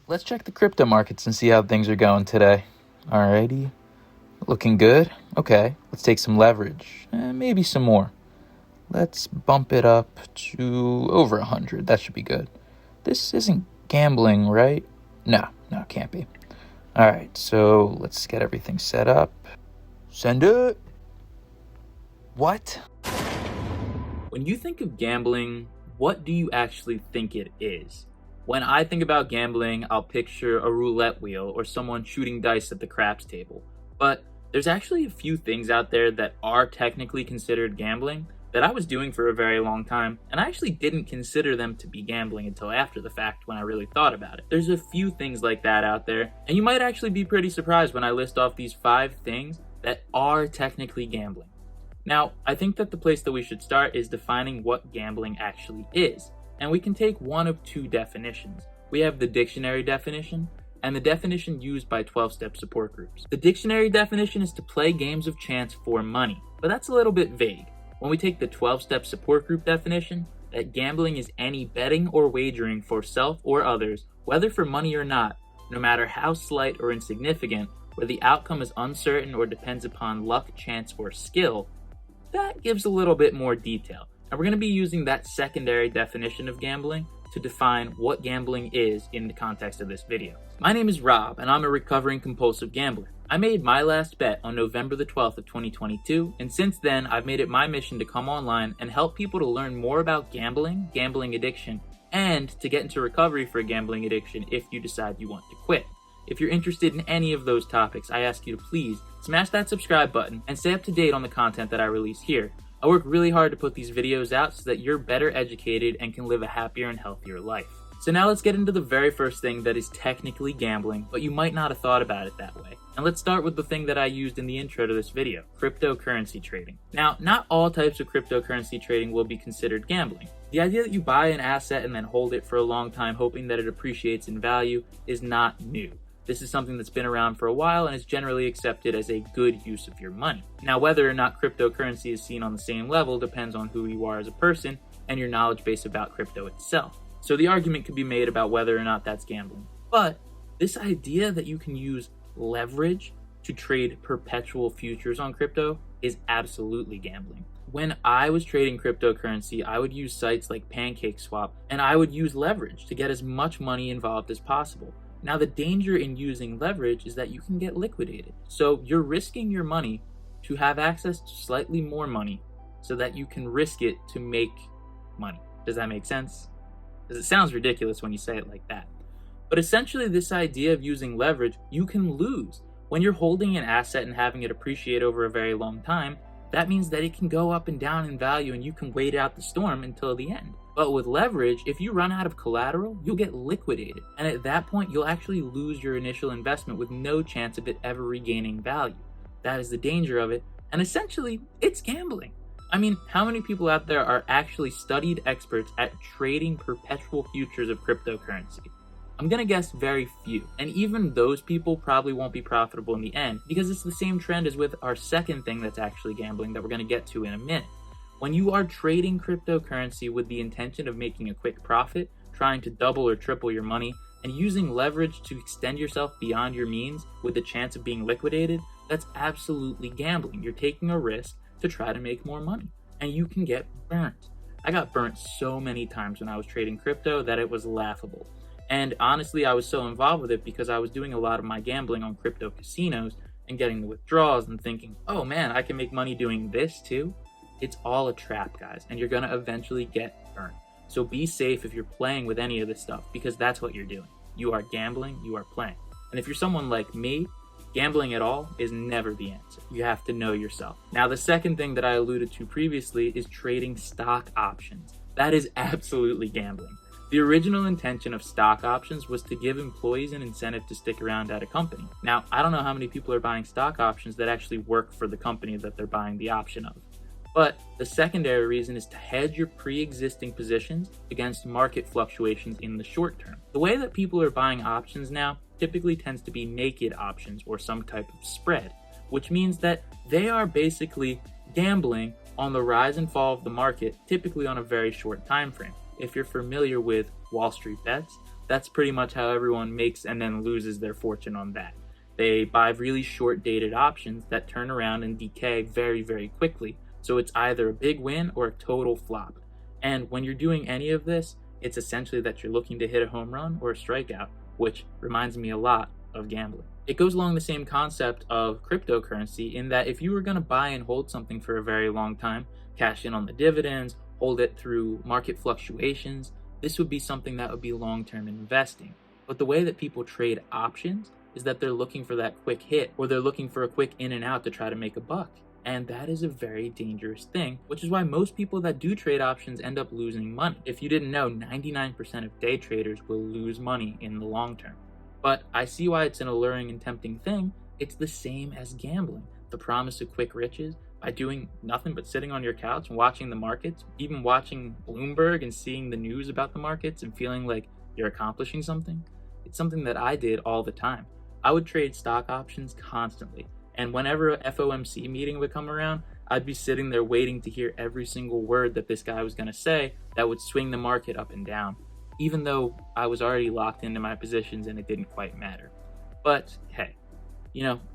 Let's check the crypto markets and see how things are going today. Alrighty. Looking good? Okay, let's take some leverage. Maybe some more. Let's bump it up to over 100. That should be good. This isn't gambling, right? No, it can't be. Alright, so let's get everything set up. Send it. What? When you think of gambling, what do you actually think it is? When I think about gambling, I'll picture a roulette wheel or someone shooting dice at the craps table. But there's actually a few things out there that are technically considered gambling that I was doing for a very long time, and I actually didn't consider them to be gambling until after the fact when I really thought about it. There's a few things like that out there, and you might actually be pretty surprised when I list off these 5 things that are technically gambling. Now, I think that the place that we should start is defining what gambling actually is. And we can take one of 2 definitions. We have the dictionary definition and the definition used by 12-step support groups. The dictionary definition is to play games of chance for money, but that's a little bit vague. When we take the 12-step support group definition, that gambling is any betting or wagering for self or others, whether for money or not, no matter how slight or insignificant, where the outcome is uncertain or depends upon luck, chance, or skill, that gives a little bit more detail. And we're going to be using that secondary definition of gambling to define what gambling is in the context of this video. My name is Rob, and I'm a recovering compulsive gambler. I made my last bet on November the 12th of 2022, and since then, I've made it my mission to come online and help people to learn more about gambling, gambling addiction, and to get into recovery for a gambling addiction if you decide you want to quit. If you're interested in any of those topics, I ask you to please smash that subscribe button and stay up to date on the content that I release here. I work really hard to put these videos out so that you're better educated and can live a happier and healthier life. So now let's get into the very first thing that is technically gambling, but you might not have thought about it that way. And let's start with the thing that I used in the intro to this video, cryptocurrency trading. Now, not all types of cryptocurrency trading will be considered gambling. The idea that you buy an asset and then hold it for a long time hoping that it appreciates in value is not new. This is something that's been around for a while and is generally accepted as a good use of your money. Now, whether or not cryptocurrency is seen on the same level depends on who you are as a person and your knowledge base about crypto itself. So the argument could be made about whether or not that's gambling. But this idea that you can use leverage to trade perpetual futures on crypto is absolutely gambling. When I was trading cryptocurrency, I would use sites like PancakeSwap, and I would use leverage to get as much money involved as possible. Now, the danger in using leverage is that you can get liquidated. So you're risking your money to have access to slightly more money so that you can risk it to make money. Does that make sense? Because it sounds ridiculous when you say it like that. But essentially, this idea of using leverage, you can lose. When you're holding an asset and having it appreciate over a very long time, that means that it can go up and down in value and you can wait out the storm until the end. But with leverage, if you run out of collateral, you'll get liquidated. And at that point, you'll actually lose your initial investment with no chance of it ever regaining value. That is the danger of it. And essentially, it's gambling. I mean, how many people out there are actually studied experts at trading perpetual futures of cryptocurrency? I'm gonna guess very few. And even those people probably won't be profitable in the end because it's the same trend as with our second thing that's actually gambling that we're gonna get to in a minute. When you are trading cryptocurrency with the intention of making a quick profit, trying to double or triple your money, and using leverage to extend yourself beyond your means with the chance of being liquidated, that's absolutely gambling. You're taking a risk to try to make more money, and you can get burnt. I got burnt so many times when I was trading crypto that it was laughable. And honestly, I was so involved with it because I was doing a lot of my gambling on crypto casinos and getting the withdrawals and thinking, oh man, I can make money doing this too. It's all a trap, guys, and you're gonna eventually get burned. So be safe if you're playing with any of this stuff because that's what you're doing. You are gambling, you are playing. And if you're someone like me, gambling at all is never the answer. You have to know yourself. Now, the second thing that I alluded to previously is trading stock options. That is absolutely gambling. The original intention of stock options was to give employees an incentive to stick around at a company. Now, I don't know how many people are buying stock options that actually work for the company that they're buying the option of. But the secondary reason is to hedge your pre-existing positions against market fluctuations in the short term. The way that people are buying options now typically tends to be naked options or some type of spread, which means that they are basically gambling on the rise and fall of the market, typically on a very short time frame. If you're familiar with Wall Street bets, That's pretty much how everyone makes and then loses their fortune on that. They buy really short-dated options that turn around and decay very, very quickly. So it's either a big win or a total flop. And when you're doing any of this, it's essentially that you're looking to hit a home run or a strikeout, which reminds me a lot of gambling. It goes along the same concept of cryptocurrency in that if you were going to buy and hold something for a very long time, cash in on the dividends, hold it through market fluctuations, this would be something that would be long-term investing. But the way that people trade options is that they're looking for that quick hit, or they're looking for a quick in and out to try to make a buck. And that is a very dangerous thing, which is why most people that do trade options end up losing money. If you didn't know, 99% of day traders will lose money in the long term. But I see why it's an alluring and tempting thing. It's the same as gambling. The promise of quick riches by doing nothing but sitting on your couch and watching the markets, even watching Bloomberg and seeing the news about the markets and feeling like you're accomplishing something. It's something that I did all the time. I would trade stock options constantly. And whenever a FOMC meeting would come around, I'd be sitting there waiting to hear every single word that this guy was going to say that would swing the market up and down, even though I was already locked into my positions and it didn't quite matter. But hey,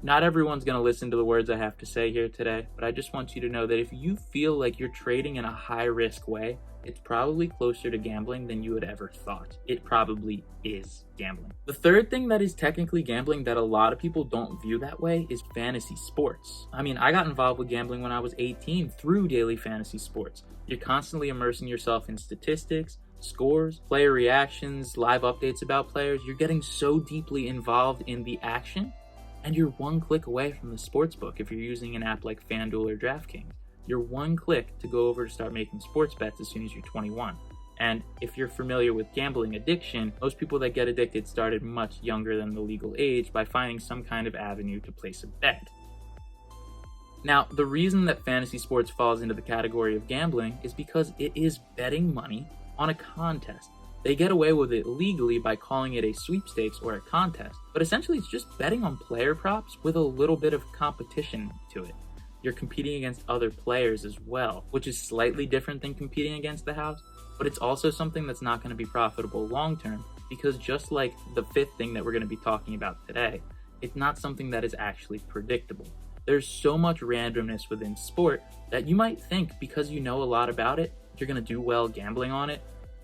not everyone's going to listen to the words I have to say here today, but I just want you to know that if you feel like you're trading in a high-risk way, it's probably closer to gambling than you had ever thought. It probably is gambling. The third thing that is technically gambling that a lot of people don't view that way is fantasy sports. I mean, I got involved with gambling when I was 18 through daily fantasy sports. You're constantly immersing yourself in statistics, scores, player reactions, live updates about players. You're getting so deeply involved in the action, and you're one click away from the sportsbook if you're using an app like FanDuel or DraftKings. You're one click to go over to start making sports bets as soon as you're 21. And if you're familiar with gambling addiction, most people that get addicted started much younger than the legal age by finding some kind of avenue to place a bet. Now, the reason that fantasy sports falls into the category of gambling is because it is betting money on a contest. They get away with it legally by calling it a sweepstakes or a contest, but essentially it's just betting on player props with a little bit of competition to it. You're competing against other players as well, which is slightly different than competing against the house, but it's also something that's not going to be profitable long term because just like the fifth thing that we're going to be talking about today, it's not something that is actually predictable. There's so much randomness within sport that you might think because you know a lot about it, you're going to do well gambling on it,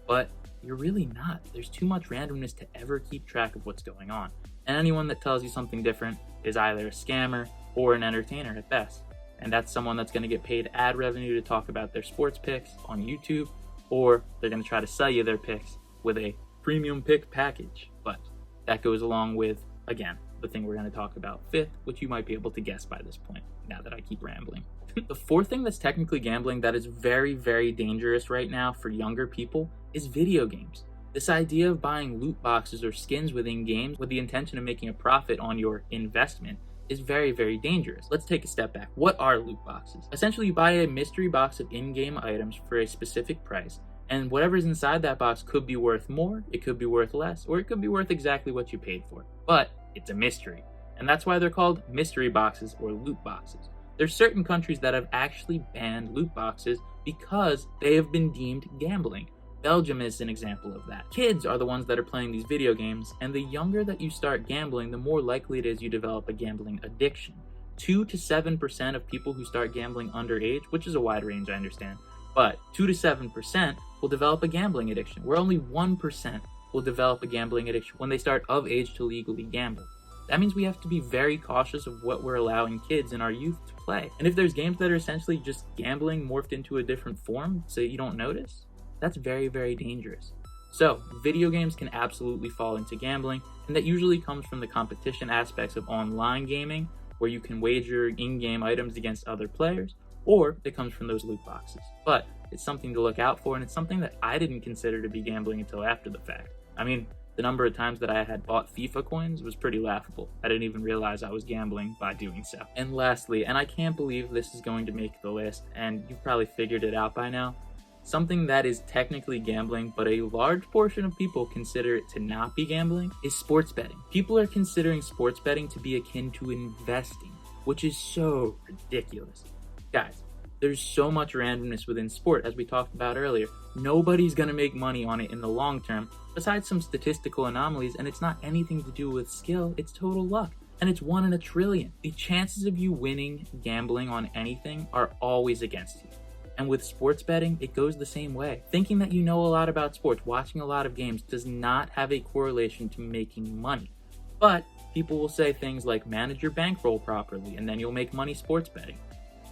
but you're really not. There's too much randomness to ever keep track of what's going on. And anyone that tells you something different is either a scammer or an entertainer at best. And that's someone that's going to get paid ad revenue to talk about their sports picks on YouTube, or they're going to try to sell you their picks with a premium pick package. But that goes along with, again, the thing we're going to talk about fifth, which you might be able to guess by this point, now that I keep rambling. The fourth thing that's technically gambling that is very, very dangerous right now for younger people is video games. This idea of buying loot boxes or skins within games with the intention of making a profit on your investment is very, very dangerous. Let's take a step back. What are loot boxes? Essentially, you buy a mystery box of in-game items for a specific price, and whatever's inside that box could be worth more, it could be worth less, or it could be worth exactly what you paid for. But it's a mystery, and that's why they're called mystery boxes or loot boxes. There's certain countries that have actually banned loot boxes because they have been deemed gambling. Belgium is an example of that. Kids are the ones that are playing these video games, and the younger that you start gambling, the more likely it is you develop a gambling addiction. 2 to 7% of people who start gambling underage, which is a wide range, I understand, but 2 to 7% will develop a gambling addiction, where only 1% will develop a gambling addiction when they start of age to legally gamble. That means we have to be very cautious of what we're allowing kids in our youth to play. And if there's games that are essentially just gambling morphed into a different form so you don't notice, that's very, very dangerous. So, video games can absolutely fall into gambling, and that usually comes from the competition aspects of online gaming, where you can wager in-game items against other players, or it comes from those loot boxes. But it's something to look out for, and it's something that I didn't consider to be gambling until after the fact. I mean, the number of times that I had bought FIFA coins was pretty laughable. I didn't even realize I was gambling by doing so. And lastly, and I can't believe this is going to make the list, and you've probably figured it out by now, something that is technically gambling, but a large portion of people consider it to not be gambling, is sports betting. People are considering sports betting to be akin to investing, which is so ridiculous. Guys, There's so much randomness within sport, as we talked about earlier. Nobody's going to make money on it in the long term, besides some statistical anomalies, and it's not anything to do with skill, it's total luck. And it's 1 in a trillion. The chances of you winning gambling on anything are always against you. And with sports betting, it goes the same way. Thinking that you know a lot about sports, watching a lot of games, does not have a correlation to making money. But people will say things like, manage your bankroll properly, and then you'll make money sports betting.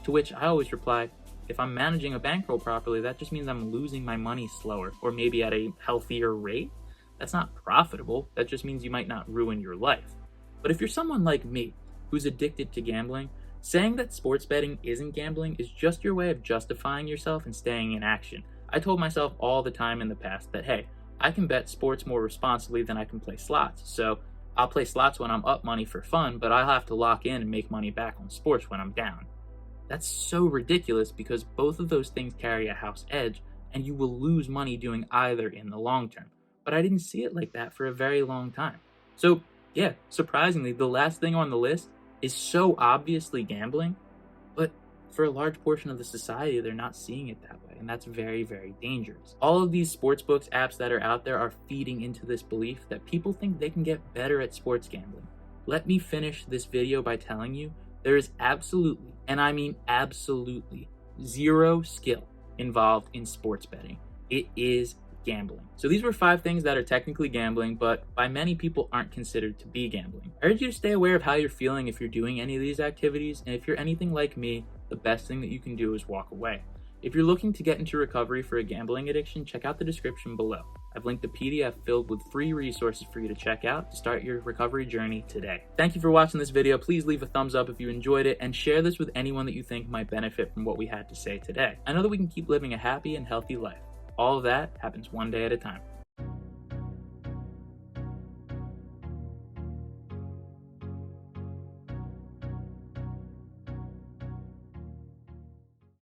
To which I always reply, if I'm managing a bankroll properly, that just means I'm losing my money slower, or maybe at a healthier rate. That's not profitable. That just means you might not ruin your life. But if you're someone like me, who's addicted to gambling, saying that sports betting isn't gambling is just your way of justifying yourself and staying in action. I told myself all the time in the past that, hey, I can bet sports more responsibly than I can play slots. So I'll play slots when I'm up money for fun, but I'll have to lock in and make money back on sports when I'm down. That's so ridiculous because both of those things carry a house edge, and you will lose money doing either in the long term. But I didn't see it like that for a very long time. So yeah, surprisingly, the last thing on the list is so obviously gambling, but for a large portion of the society, they're not seeing it that way, and that's very, very dangerous. All of these sportsbooks apps that are out there are feeding into this belief that people think they can get better at sports gambling. Let me finish this video by telling you there is absolutely, and I mean absolutely, zero skill involved in sports betting. It is gambling. So these were 5 things that are technically gambling, but by many people aren't considered to be gambling. I urge you to stay aware of how you're feeling if you're doing any of these activities, and if you're anything like me, the best thing that you can do is walk away. If you're looking to get into recovery for a gambling addiction, check out the description below. I've linked a PDF filled with free resources for you to check out to start your recovery journey today. Thank you for watching this video. Please leave a thumbs up if you enjoyed it, and share this with anyone that you think might benefit from what we had to say today. I know that we can keep living a happy and healthy life. All of that happens one day at a time.